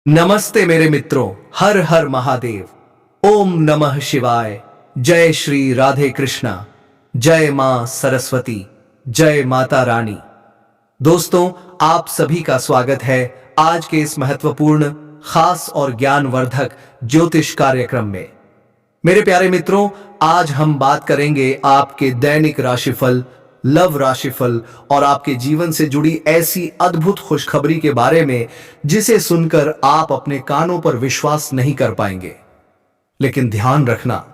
नमस्ते मेरे मित्रों, हर हर महादेव। ओम नमः शिवाय। जय श्री राधे कृष्णा। जय मां सरस्वती। जय माता रानी। दोस्तों, आप सभी का स्वागत है आज के इस महत्वपूर्ण, खास और ज्ञानवर्धक ज्योतिष कार्यक्रम में। मेरे प्यारे मित्रों, आज हम बात करेंगे आपके दैनिक राशिफल, लव राशिफल और आपके जीवन से जुड़ी ऐसी अद्भुत खुशखबरी के बारे में जिसे सुनकर आप अपने कानों पर विश्वास नहीं कर पाएंगे। लेकिन ध्यान रखना,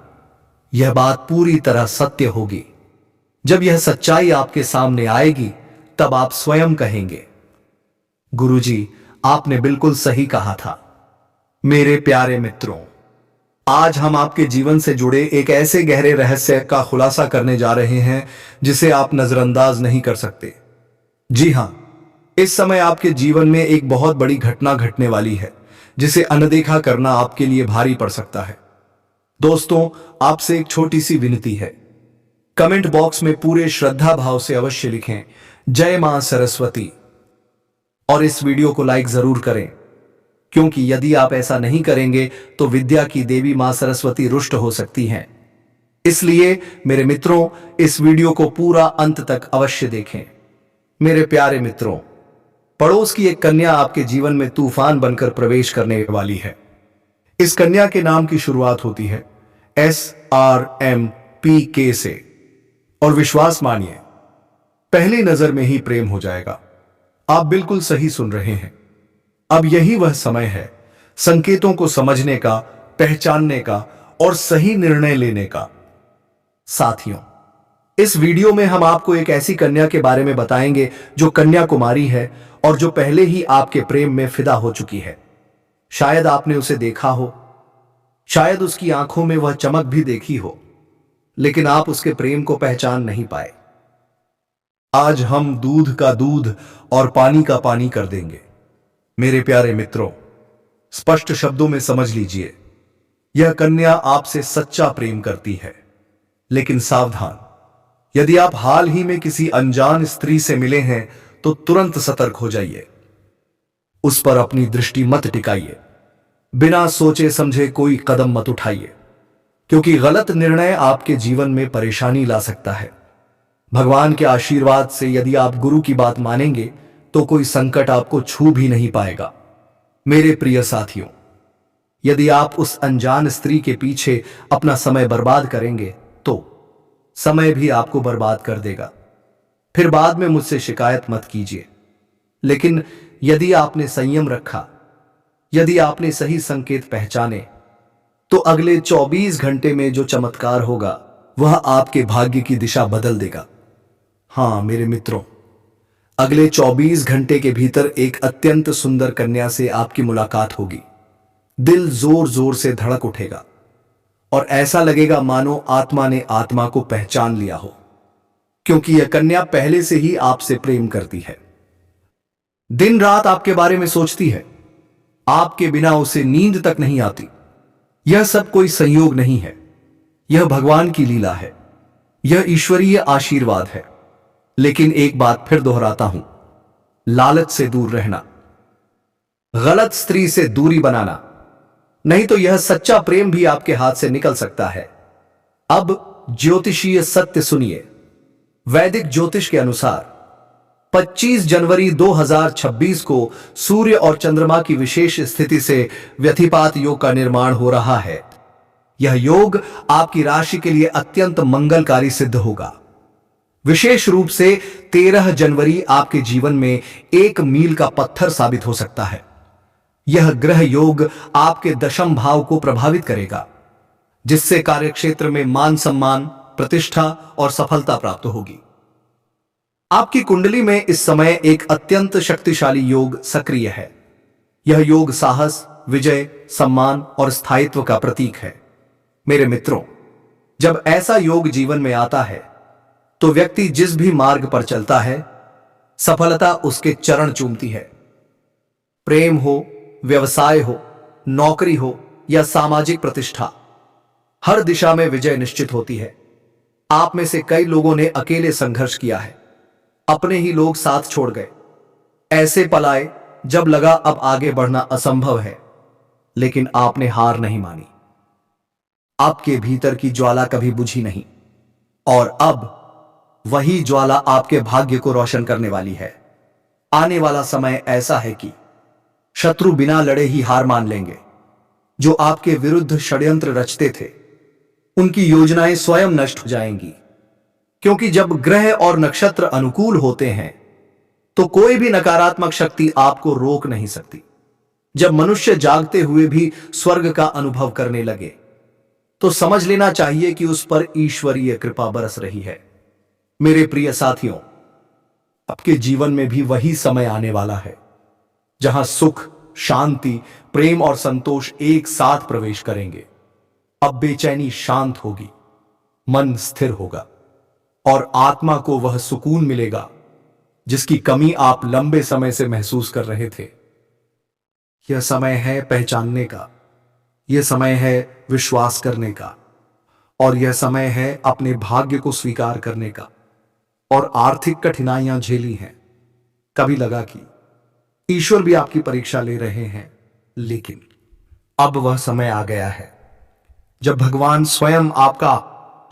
यह बात पूरी तरह सत्य होगी। जब यह सच्चाई आपके सामने आएगी तब आप स्वयं कहेंगे, गुरुजी, आपने बिल्कुल सही कहा था। मेरे प्यारे मित्रों, आज हम आपके जीवन से जुड़े एक ऐसे गहरे रहस्य का खुलासा करने जा रहे हैं जिसे आप नजरअंदाज नहीं कर सकते। जी हां, इस समय आपके जीवन में एक बहुत बड़ी घटना घटने वाली है जिसे अनदेखा करना आपके लिए भारी पड़ सकता है। दोस्तों, आपसे एक छोटी सी विनती है। कमेंट बॉक्स में पूरे श्रद्धा भाव से अवश्य लिखें जय मां सरस्वती और इस वीडियो को लाइक जरूर करें, क्योंकि यदि आप ऐसा नहीं करेंगे तो विद्या की देवी मां सरस्वती रुष्ट हो सकती हैं। इसलिए मेरे मित्रों, इस वीडियो को पूरा अंत तक अवश्य देखें। मेरे प्यारे मित्रों, पड़ोस की एक कन्या आपके जीवन में तूफान बनकर प्रवेश करने वाली है। इस कन्या के नाम की शुरुआत होती है SRMPK से और विश्वास मानिए, पहली नजर में ही प्रेम हो जाएगा। आप बिल्कुल सही सुन रहे हैं। अब यही वह समय है संकेतों को समझने का, पहचानने का और सही निर्णय लेने का। साथियों, इस वीडियो में हम आपको एक ऐसी कन्या के बारे में बताएंगे जो कन्या कुमारी है और जो पहले ही आपके प्रेम में फिदा हो चुकी है। शायद आपने उसे देखा हो, शायद उसकी आंखों में वह चमक भी देखी हो, लेकिन आप उसके प्रेम को पहचान नहीं पाए। आज हम दूध का दूध और पानी का पानी कर देंगे। मेरे प्यारे मित्रों, स्पष्ट शब्दों में समझ लीजिए, यह कन्या आपसे सच्चा प्रेम करती है। लेकिन सावधान, यदि आप हाल ही में किसी अनजान स्त्री से मिले हैं तो तुरंत सतर्क हो जाइए। उस पर अपनी दृष्टि मत टिकाइए। बिना सोचे समझे कोई कदम मत उठाइए, क्योंकि गलत निर्णय आपके जीवन में परेशानी ला सकता है। भगवान के आशीर्वाद से यदि आप गुरु की बात मानेंगे तो कोई संकट आपको छू भी नहीं पाएगा। मेरे प्रिय साथियों, यदि आप उस अनजान स्त्री के पीछे अपना समय बर्बाद करेंगे तो समय भी आपको बर्बाद कर देगा। फिर बाद में मुझसे शिकायत मत कीजिए। लेकिन यदि आपने संयम रखा, यदि आपने सही संकेत पहचाने, तो अगले 24 घंटे में जो चमत्कार होगा वह आपके भाग्य की दिशा बदल देगा। हां मेरे मित्रों, अगले 24 घंटे के भीतर एक अत्यंत सुंदर कन्या से आपकी मुलाकात होगी। दिल जोर जोर से धड़क उठेगा और ऐसा लगेगा मानो आत्मा ने आत्मा को पहचान लिया हो, क्योंकि यह कन्या पहले से ही आपसे प्रेम करती है। दिन रात आपके बारे में सोचती है। आपके बिना उसे नींद तक नहीं आती। यह सब कोई संयोग नहीं है, यह भगवान की लीला है, यह ईश्वरीय आशीर्वाद है। लेकिन एक बात फिर दोहराता हूं, लालच से दूर रहना, गलत स्त्री से दूरी बनाना, नहीं तो यह सच्चा प्रेम भी आपके हाथ से निकल सकता है। अब ज्योतिषीय सत्य सुनिए। वैदिक ज्योतिष के अनुसार 25 जनवरी 2026 को सूर्य और चंद्रमा की विशेष स्थिति से व्यतिपात योग का निर्माण हो रहा है। यह योग आपकी राशि के लिए अत्यंत मंगलकारी सिद्ध होगा। विशेष रूप से 13 जनवरी आपके जीवन में एक मील का पत्थर साबित हो सकता है। यह ग्रह योग आपके दशम भाव को प्रभावित करेगा, जिससे कार्यक्षेत्र में मान सम्मान, प्रतिष्ठा और सफलता प्राप्त होगी। आपकी कुंडली में इस समय एक अत्यंत शक्तिशाली योग सक्रिय है। यह योग साहस, विजय, सम्मान और स्थायित्व का प्रतीक है। मेरे मित्रों, जब ऐसा योग जीवन में आता है तो व्यक्ति जिस भी मार्ग पर चलता है, सफलता उसके चरण चूमती है। प्रेम हो, व्यवसाय हो, नौकरी हो या सामाजिक प्रतिष्ठा, हर दिशा में विजय निश्चित होती है। आप में से कई लोगों ने अकेले संघर्ष किया है, अपने ही लोग साथ छोड़ गए, ऐसे पलाए जब लगा अब आगे बढ़ना असंभव है। लेकिन आपने हार नहीं मानी। आपके भीतर की ज्वाला कभी बुझी नहीं, और अब वही ज्वाला आपके भाग्य को रोशन करने वाली है। आने वाला समय ऐसा है कि शत्रु बिना लड़े ही हार मान लेंगे। जो आपके विरुद्ध षड्यंत्र रचते थे, उनकी योजनाएं स्वयं नष्ट हो जाएंगी, क्योंकि जब ग्रह और नक्षत्र अनुकूल होते हैं तो कोई भी नकारात्मक शक्ति आपको रोक नहीं सकती। जब मनुष्य जागते हुए भी स्वर्ग का अनुभव करने लगे तो समझ लेना चाहिए कि उस पर ईश्वरीय कृपा बरस रही है। मेरे प्रिय साथियों, आपके जीवन में भी वही समय आने वाला है जहां सुख, शांति, प्रेम और संतोष एक साथ प्रवेश करेंगे। अब बेचैनी शांत होगी, मन स्थिर होगा और आत्मा को वह सुकून मिलेगा जिसकी कमी आप लंबे समय से महसूस कर रहे थे। यह समय है पहचानने का, यह समय है विश्वास करने का, और यह समय है अपने भाग्य को स्वीकार करने का। और आर्थिक कठिनाइयां झेली हैं, कभी लगा कि ईश्वर भी आपकी परीक्षा ले रहे हैं, लेकिन अब वह समय आ गया है जब भगवान स्वयं आपका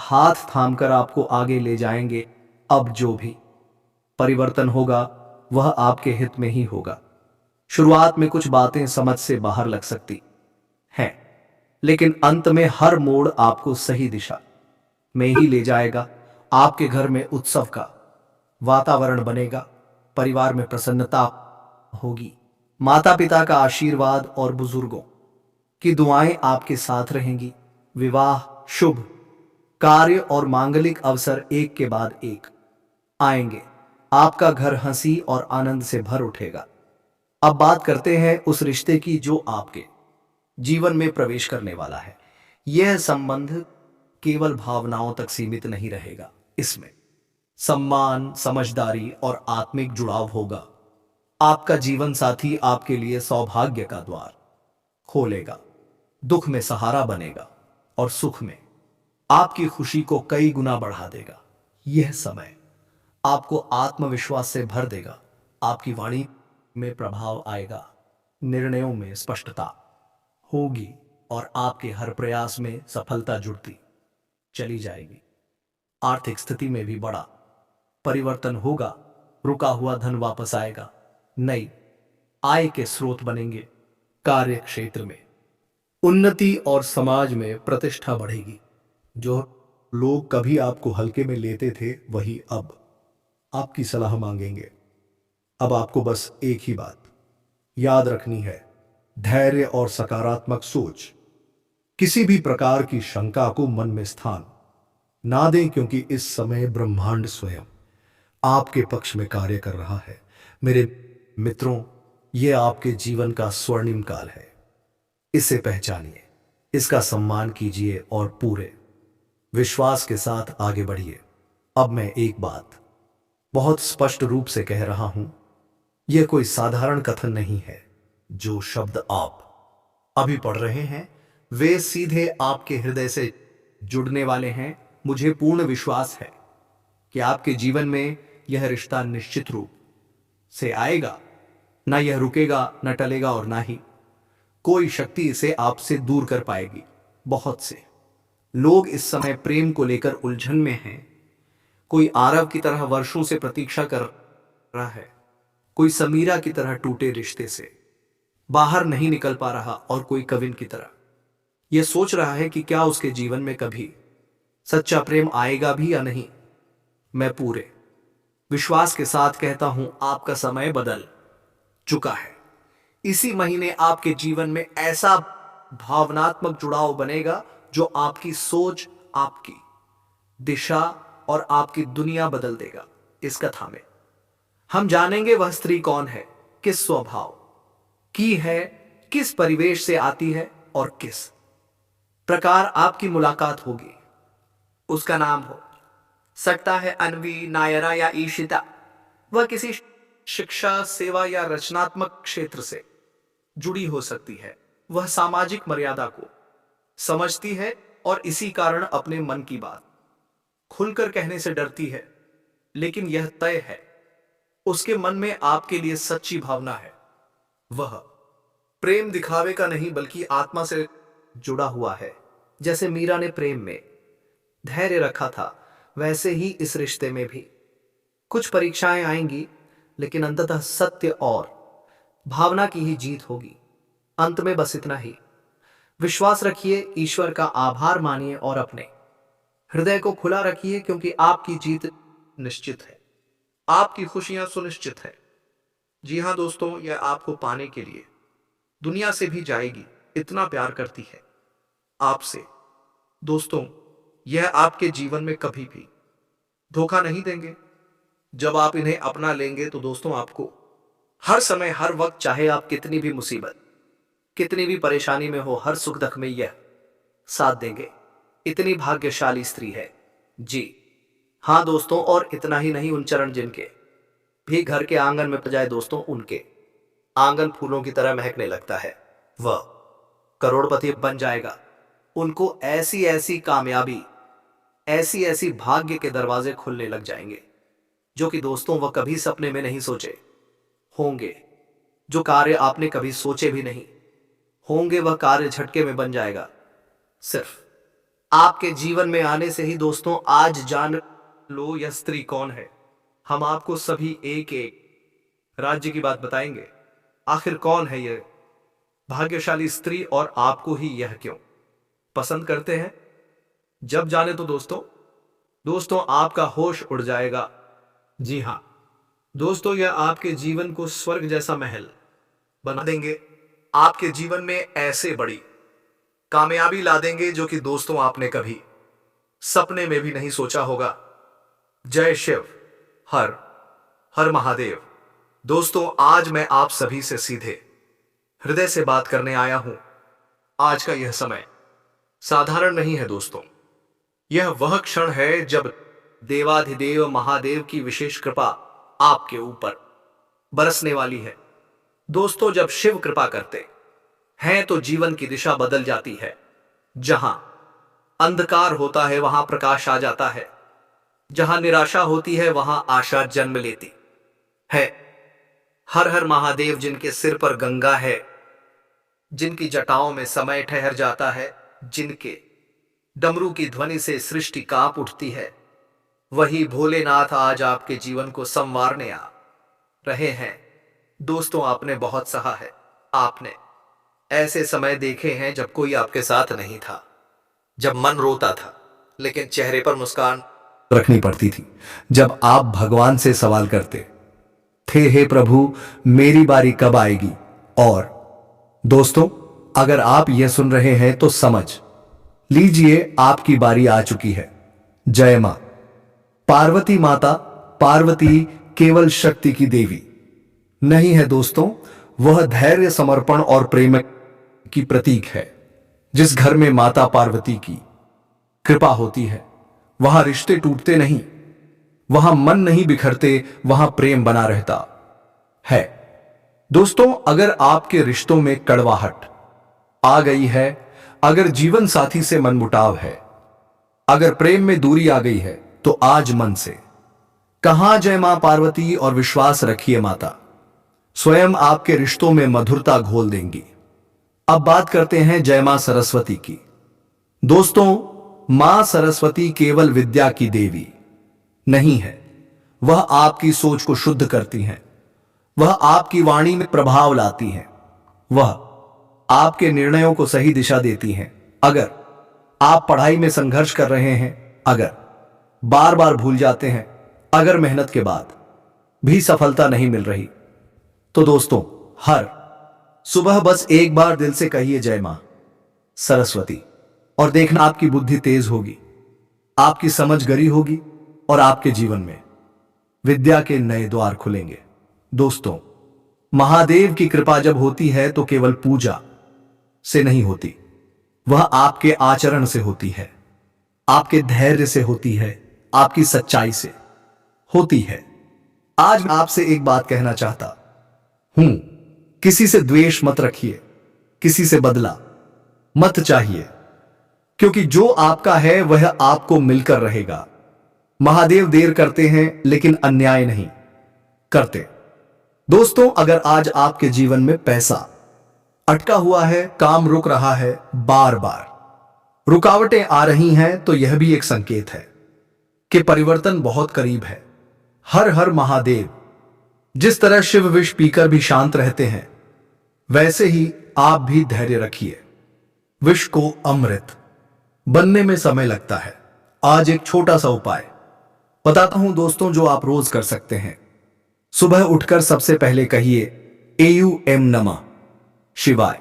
हाथ थामकर आपको आगे ले जाएंगे। अब जो भी परिवर्तन होगा वह आपके हित में ही होगा। शुरुआत में कुछ बातें समझ से बाहर लग सकती हैं, लेकिन अंत में हर मोड़ आपको सही दिशा में ही ले जाएगा। आपके घर में उत्सव का वातावरण बनेगा, परिवार में प्रसन्नता होगी, माता पिता का आशीर्वाद और बुजुर्गों की दुआएं आपके साथ रहेंगी। विवाह, शुभ कार्य और मांगलिक अवसर एक के बाद एक आएंगे। आपका घर हंसी और आनंद से भर उठेगा। अब बात करते हैं उस रिश्ते की जो आपके जीवन में प्रवेश करने वाला है। यह संबंध केवल भावनाओं तक सीमित नहीं रहेगा, इसमें सम्मान, समझदारी और आत्मिक जुड़ाव होगा। आपका जीवन साथी आपके लिए सौभाग्य का द्वार खोलेगा, दुख में सहारा बनेगा और सुख में आपकी खुशी को कई गुना बढ़ा देगा। यह समय आपको आत्मविश्वास से भर देगा। आपकी वाणी में प्रभाव आएगा, निर्णयों में स्पष्टता होगी और आपके हर प्रयास में सफलता जुड़ती चली जाएगी। आर्थिक स्थिति में भी बड़ा परिवर्तन होगा। रुका हुआ धन वापस आएगा, नई आय के स्रोत बनेंगे। कार्य क्षेत्र में उन्नति और समाज में प्रतिष्ठा बढ़ेगी। जो लोग कभी आपको हल्के में लेते थे, वही अब आपकी सलाह मांगेंगे। अब आपको बस एक ही बात याद रखनी है, धैर्य और सकारात्मक सोच। किसी भी प्रकार की शंका को मन में स्थान ना दें, क्योंकि इस समय ब्रह्मांड स्वयं आपके पक्ष में कार्य कर रहा है। मेरे मित्रों, यह आपके जीवन का स्वर्णिम काल है। इसे पहचानिए, इसका सम्मान कीजिए और पूरे विश्वास के साथ आगे बढ़िए। अब मैं एक बात बहुत स्पष्ट रूप से कह रहा हूं, यह कोई साधारण कथन नहीं है। जो शब्द आप अभी पढ़ रहे हैं वे सीधे आपके हृदय से जुड़ने वाले हैं। मुझे पूर्ण विश्वास है कि आपके जीवन में यह रिश्ता निश्चित रूप से आएगा। ना यह रुकेगा, न टलेगा और ना ही कोई शक्ति इसे आपसे दूर कर पाएगी। बहुत से लोग इस समय प्रेम को लेकर उलझन में हैं। कोई आरव की तरह वर्षों से प्रतीक्षा कर रहा है, कोई समीरा की तरह टूटे रिश्ते से बाहर नहीं निकल पा रहा, और कोई कविन की तरह यह सोच रहा है कि क्या उसके जीवन में कभी सच्चा प्रेम आएगा भी या नहीं। मैं पूरे विश्वास के साथ कहता हूं, आपका समय बदल चुका है। इसी महीने आपके जीवन में ऐसा भावनात्मक जुड़ाव बनेगा जो आपकी सोच, आपकी दिशा और आपकी दुनिया बदल देगा। इस कथा में हम जानेंगे वह स्त्री कौन है, किस स्वभाव की है, किस परिवेश से आती है और किस प्रकार आपकी मुलाकात होगी। उसका नाम हो सकता है अन्वी, नायरा या ईशिता। वह किसी शिक्षा, सेवा या रचनात्मक क्षेत्र से जुड़ी हो सकती है। वह सामाजिक मर्यादा को समझती है और इसी कारण अपने मन की बात खुलकर कहने से डरती है। लेकिन यह तय है, उसके मन में आपके लिए सच्ची भावना है। वह प्रेम दिखावे का नहीं बल्कि आत्मा से जुड़ा हुआ है। जैसे मीरा ने प्रेम में धैर्य रखा था, वैसे ही इस रिश्ते में भी कुछ परीक्षाएं आएंगी, लेकिन अंततः सत्य और भावना की ही जीत होगी। अंत में बस इतना ही, विश्वास रखिए, ईश्वर का आभार मानिए और अपने हृदय को खुला रखिए, क्योंकि आपकी जीत निश्चित है, आपकी खुशियां सुनिश्चित है। जी हाँ दोस्तों, यह आपको पाने के लिए दुनिया से भी जाएगी, इतना प्यार करती है आपसे। दोस्तों, यह आपके जीवन में कभी भी धोखा नहीं देंगे। जब आप इन्हें अपना लेंगे तो दोस्तों, आपको हर समय हर वक्त, चाहे आप कितनी भी मुसीबत, कितनी भी परेशानी में हो, हर सुख दुख में यह साथ देंगे। इतनी भाग्यशाली स्त्री है। जी हाँ दोस्तों, और इतना ही नहीं, उन चरण जिनके भी घर के आंगन में जाए दोस्तों, उनके आंगन फूलों की तरह महकने लगता है, वह करोड़पति बन जाएगा। उनको ऐसी ऐसी कामयाबी, ऐसी ऐसी भाग्य के दरवाजे खुलने लग जाएंगे, जो कि दोस्तों वह कभी सपने में नहीं सोचे होंगे। जो कार्य आपने कभी सोचे भी नहीं होंगे, वह कार्य झटके में बन जाएगा, सिर्फ आपके जीवन में आने से ही। दोस्तों, आज जान लो यह स्त्री कौन है। हम आपको सभी एक एक राज्य की बात बताएंगे। आखिर कौन है यह भाग्यशाली स्त्री, और आपको ही यह क्यों पसंद करते हैं? जब जाने तो दोस्तों आपका होश उड़ जाएगा। जी हां दोस्तों, यह आपके जीवन को स्वर्ग जैसा महल बना देंगे। आपके जीवन में ऐसे बड़ी कामयाबी ला देंगे, जो कि दोस्तों आपने कभी सपने में भी नहीं सोचा होगा। जय शिव, हर हर महादेव। दोस्तों, आज मैं आप सभी से सीधे हृदय से बात करने आया हूं। आज का यह समय साधारण नहीं है दोस्तों। यह वह क्षण है जब देवाधिदेव महादेव की विशेष कृपा आपके ऊपर बरसने वाली है। दोस्तों, जब शिव कृपा करते हैं तो जीवन की दिशा बदल जाती है। जहां अंधकार होता है वहां प्रकाश आ जाता है, जहां निराशा होती है वहां आशा जन्म लेती है। हर हर महादेव, जिनके सिर पर गंगा है, जिनकी जटाओं में समय ठहर जाता है, जिनके डमरू की ध्वनि से सृष्टि कांप उठती है, वही भोलेनाथ आज आपके जीवन को संवारने आ रहे हैं। दोस्तों, आपने बहुत सहा है। आपने ऐसे समय देखे हैं जब कोई आपके साथ नहीं था, जब मन रोता था लेकिन चेहरे पर मुस्कान रखनी पड़ती थी, जब आप भगवान से सवाल करते थे, हे प्रभु मेरी बारी कब आएगी। और दोस्तों, अगर आप यह सुन रहे हैं तो समझ लीजिए आपकी बारी आ चुकी है। जय मां पार्वती। माता पार्वती केवल शक्ति की देवी नहीं है दोस्तों, वह धैर्य, समर्पण और प्रेम की प्रतीक है। जिस घर में माता पार्वती की कृपा होती है, वहां रिश्ते टूटते नहीं, वहां मन नहीं बिखरते, वहां प्रेम बना रहता है। दोस्तों, अगर आपके रिश्तों में कड़वाहट आ गई है, अगर जीवन साथी से मनमुटाव है, अगर प्रेम में दूरी आ गई है, तो आज मन से कहा जय मां पार्वती और विश्वास रखिए, माता स्वयं आपके रिश्तों में मधुरता घोल देंगी। अब बात करते हैं जय मां सरस्वती की। दोस्तों, मां सरस्वती केवल विद्या की देवी नहीं है, वह आपकी सोच को शुद्ध करती हैं, वह आपकी वाणी में प्रभाव लाती हैं, वह आपके निर्णयों को सही दिशा देती हैं। अगर आप पढ़ाई में संघर्ष कर रहे हैं, अगर बार बार भूल जाते हैं, अगर मेहनत के बाद भी सफलता नहीं मिल रही, तो दोस्तों हर सुबह बस एक बार दिल से कहिए जय मां सरस्वती, और देखना आपकी बुद्धि तेज होगी, आपकी समझ गहरी होगी और आपके जीवन में विद्या के नए द्वार खुलेंगे। दोस्तों, महादेव की कृपा जब होती है तो केवल पूजा से नहीं होती, वह आपके आचरण से होती है, आपके धैर्य से होती है, आपकी सच्चाई से होती है। आज मैं आपसे एक बात कहना चाहता हूं, किसी से द्वेष मत रखिए, किसी से बदला मत चाहिए, क्योंकि जो आपका है वह आपको मिलकर रहेगा। महादेव देर करते हैं लेकिन अन्याय नहीं करते। दोस्तों, अगर आज आपके जीवन में पैसा अटका हुआ है, काम रुक रहा है, बार बार रुकावटें आ रही हैं, तो यह भी एक संकेत है कि परिवर्तन बहुत करीब है। हर हर महादेव। जिस तरह शिव विष पीकर भी शांत रहते हैं, वैसे ही आप भी धैर्य रखिए। विष को अमृत बनने में समय लगता है। आज एक छोटा सा उपाय बताता हूं दोस्तों, जो आप रोज कर सकते हैं। सुबह उठकर सबसे पहले कहिए एयूएम नमः शिवाय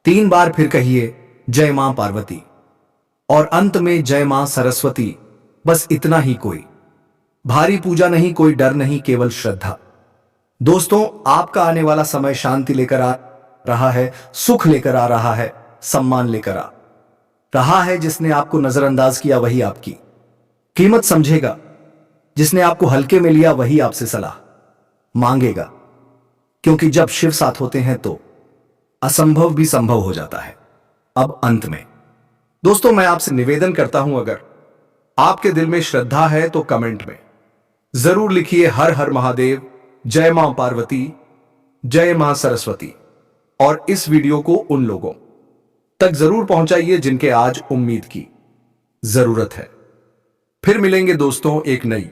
3 बार, फिर कहिए जय मां पार्वती और अंत में जय मां सरस्वती। बस इतना ही, कोई भारी पूजा नहीं, कोई डर नहीं, केवल श्रद्धा। दोस्तों, आपका आने वाला समय शांति लेकर आ रहा है, सुख लेकर आ रहा है, सम्मान लेकर आ रहा है। जिसने आपको नजरअंदाज किया वही आपकी कीमत समझेगा, जिसने आपको हल्के में लिया वही आपसे सलाह मांगेगा। क्योंकि जब शिव साथ होते हैं तो असंभव भी संभव हो जाता है। अब अंत में दोस्तों, मैं आपसे निवेदन करता हूं, अगर आपके दिल में श्रद्धा है तो कमेंट में जरूर लिखिए हर हर महादेव, जय मां पार्वती, जय मां सरस्वती। और इस वीडियो को उन लोगों तक जरूर पहुंचाइए जिनके आज उम्मीद की जरूरत है। फिर मिलेंगे दोस्तों एक नई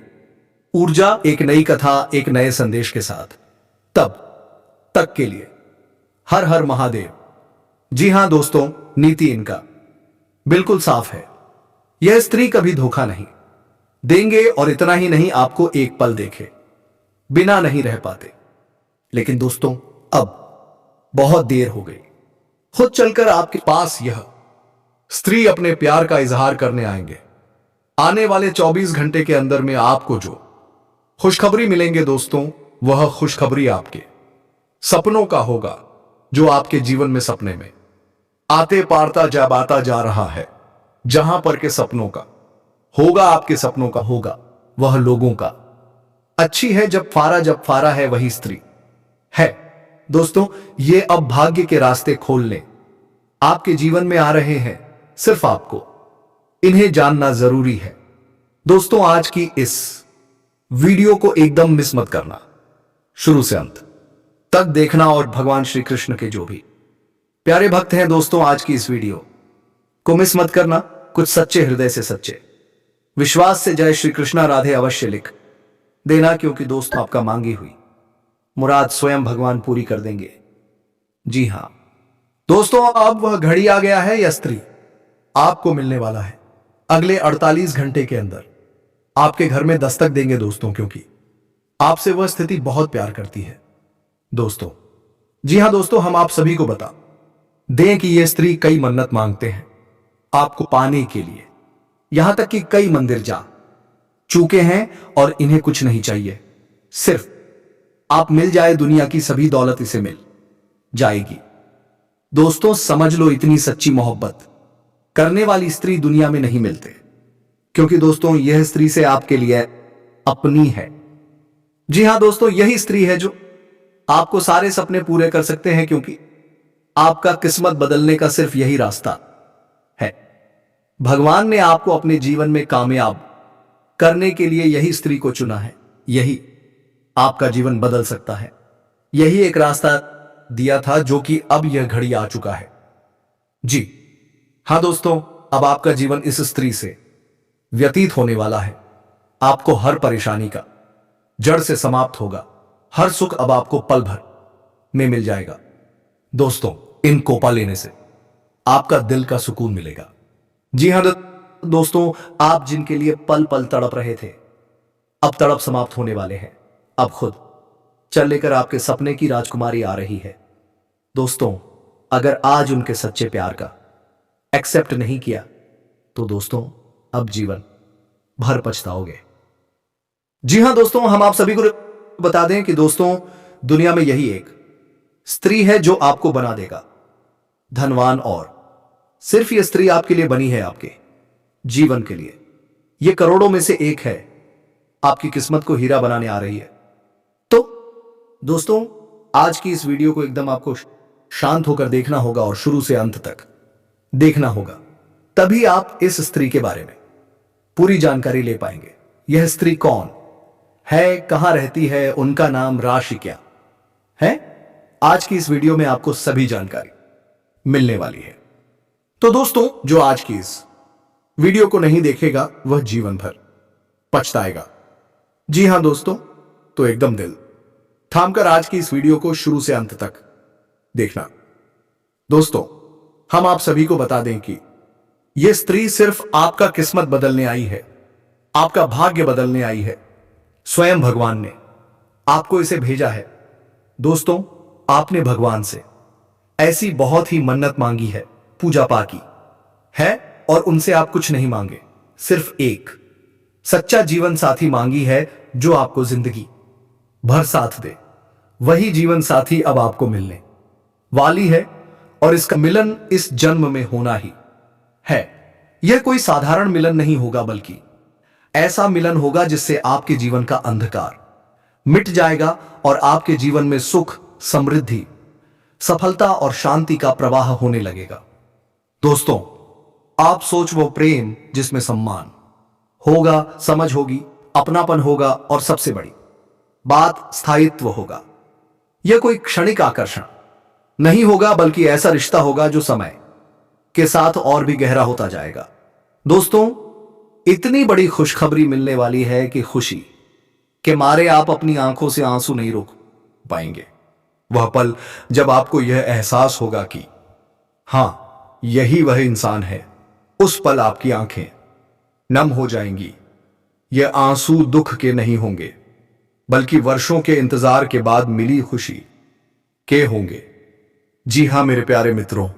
ऊर्जा, एक नई कथा, एक नए संदेश के साथ। तब तक के लिए हर हर महादेव। जी हां दोस्तों, नीति इनका बिल्कुल साफ है। यह स्त्री कभी धोखा नहीं देंगे, और इतना ही नहीं, आपको एक पल देखे बिना नहीं रह पाते। लेकिन दोस्तों, अब बहुत देर हो गई। खुद चलकर आपके पास यह स्त्री अपने प्यार का इजहार करने आएंगे। आने वाले 24 घंटे के अंदर में आपको जो खुशखबरी मिलेंगे दोस्तों, वह खुशखबरी आपके सपनों का होगा, जो आपके जीवन में सपने में आते पारता जाबाता जा रहा है। जहां पर के सपनों का होगा, आपके सपनों का होगा, वह लोगों का। अच्छी है जब फारा है वही स्त्री है। दोस्तों, ये अब भाग्य के रास्ते खोलने आपके जीवन में आ रहे हैं। सिर्फ आपको इन्हें जानना जरूरी है। दोस्तों, आज की इस वीडियो को एकदम मिस मत करना, शुरू से अंत तक देखना। और भगवान श्री कृष्ण के जो भी प्यारे भक्त हैं दोस्तों, आज की इस वीडियो को मिस मत करना। कुछ सच्चे हृदय से, सच्चे विश्वास से जय श्री कृष्णा राधे अवश्य लिख देना, क्योंकि दोस्तों आपका मांगी हुई मुराद स्वयं भगवान पूरी कर देंगे। जी हां दोस्तों, अब वह घड़ी आ गया है, यह स्त्री आपको मिलने वाला है अगले 48 घंटे के अंदर। आपके घर में दस्तक देंगे दोस्तों, क्योंकि आपसे वह स्थिति बहुत प्यार करती है दोस्तों। जी हां दोस्तों, हम आप सभी को बता दें कि यह स्त्री कई मन्नत मांगते हैं आपको पाने के लिए। यहां तक कि कई मंदिर जा चुके हैं और इन्हें कुछ नहीं चाहिए, सिर्फ आप मिल जाए, दुनिया की सभी दौलत इसे मिल जाएगी। दोस्तों, समझ लो, इतनी सच्ची मोहब्बत करने वाली स्त्री दुनिया में नहीं मिलते। क्योंकि दोस्तों, यह स्त्री से आपके लिए अपनी है। जी हां दोस्तों, यही स्त्री है जो आपको सारे सपने पूरे कर सकते हैं, क्योंकि आपका किस्मत बदलने का सिर्फ यही रास्ता है। भगवान ने आपको अपने जीवन में कामयाब करने के लिए यही स्त्री को चुना है। यही आपका जीवन बदल सकता है। यही एक रास्ता दिया था, जो कि अब यह घड़ी आ चुका है। जी हां दोस्तों, अब आपका जीवन इस स्त्री से व्यतीत होने वाला है। आपको हर परेशानी का जड़ से समाप्त होगा। हर सुख अब आपको पल भर में मिल जाएगा। दोस्तों, इन कोपा लेने से आपका दिल का सुकून मिलेगा। जी हां दोस्तों, आप जिनके लिए पल पल तड़प रहे थे, अब तड़प समाप्त होने वाले हैं। अब खुद चल लेकर आपके सपने की राजकुमारी आ रही है। दोस्तों, अगर आज उनके सच्चे प्यार का एक्सेप्ट नहीं किया, तो दोस्तों अब जीवन भर पछताओगे। जी हां दोस्तों, हम आप सभी को बता दें कि दोस्तों, दुनिया में यही एक स्त्री है जो आपको बना देगा धनवान। और सिर्फ यह स्त्री आपके लिए बनी है, आपके जीवन के लिए। यह करोड़ों में से एक है, आपकी किस्मत को हीरा बनाने आ रही है। तो दोस्तों, आज की इस वीडियो को एकदम आपको शांत होकर देखना होगा और शुरू से अंत तक देखना होगा। तभी आप इस स्त्री के बारे में पूरी जानकारी ले पाएंगे। यह स्त्री कौन है, कहां रहती है, उनका नाम, राशि क्या है, आज की इस वीडियो में आपको सभी जानकारी मिलने वाली है। तो दोस्तों, जो आज की इस वीडियो को नहीं देखेगा वह जीवन भर पछताएगा। जी हां दोस्तों, तो एकदम दिल थामकर आज की इस वीडियो को शुरू से अंत तक देखना। दोस्तों, हम आप सभी को बता दें कि यह स्त्री सिर्फ आपका किस्मत बदलने आई है, आपका भाग्य बदलने आई है। स्वयं भगवान ने आपको इसे भेजा है। दोस्तों, आपने भगवान से ऐसी बहुत ही मन्नत मांगी है, पूजा पाठ की है, और उनसे आप कुछ नहीं मांगे, सिर्फ एक सच्चा जीवन साथी मांगी है जो आपको जिंदगी भर साथ दे। वही जीवन साथी अब आपको मिलने वाली है और इसका मिलन इस जन्म में होना ही है। यह कोई साधारण मिलन नहीं होगा, बल्कि ऐसा मिलन होगा जिससे आपके जीवन का अंधकार मिट जाएगा और आपके जीवन में सुख, समृद्धि, सफलता और शांति का प्रवाह होने लगेगा। दोस्तों, आप सोच वो प्रेम जिसमें सम्मान होगा, समझ होगी, अपनापन होगा और सबसे बड़ी बात स्थायित्व होगा। यह कोई क्षणिक आकर्षण नहीं होगा, बल्कि ऐसा रिश्ता होगा जो समय के साथ और भी गहरा होता जाएगा। दोस्तों, इतनी बड़ी खुशखबरी मिलने वाली है कि खुशी के मारे आप अपनी आंखों से आंसू नहीं रोक पाएंगे। वह पल जब आपको यह एहसास होगा कि हां, यही वह इंसान है। उस पल आपकी आंखें नम हो जाएंगी। यह आंसू दुख के नहीं होंगे, बल्कि वर्षों के इंतजार के बाद मिली खुशी के होंगे। जी हां मेरे प्यारे मित्रों,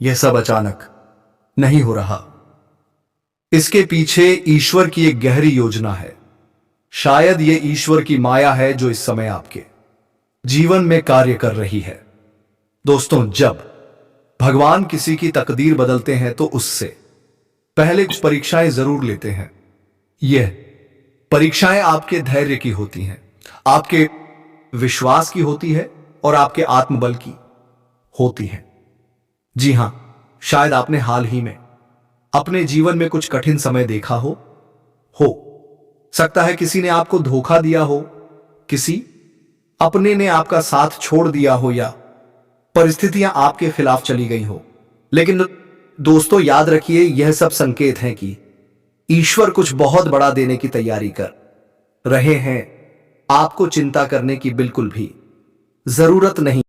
यह सब अचानक नहीं हो रहा। इसके पीछे ईश्वर की एक गहरी योजना है। शायद यह ईश्वर की माया है जो इस समय आपके जीवन में कार्य कर रही है। दोस्तों, जब भगवान किसी की तकदीर बदलते हैं तो उससे पहले कुछ परीक्षाएं जरूर लेते हैं। यह परीक्षाएं आपके धैर्य की होती हैं, आपके विश्वास की होती है और आपके आत्मबल की होती हैं। जी हां, शायद आपने हाल ही में अपने जीवन में कुछ कठिन समय देखा हो सकता है किसी ने आपको धोखा दिया हो, किसी अपने ने आपका साथ छोड़ दिया हो, या परिस्थितियां आपके खिलाफ चली गई हो। लेकिन दोस्तों, याद रखिए, यह सब संकेत हैं कि ईश्वर कुछ बहुत बड़ा देने की तैयारी कर रहे हैं। आपको चिंता करने की बिल्कुल भी जरूरत नहीं।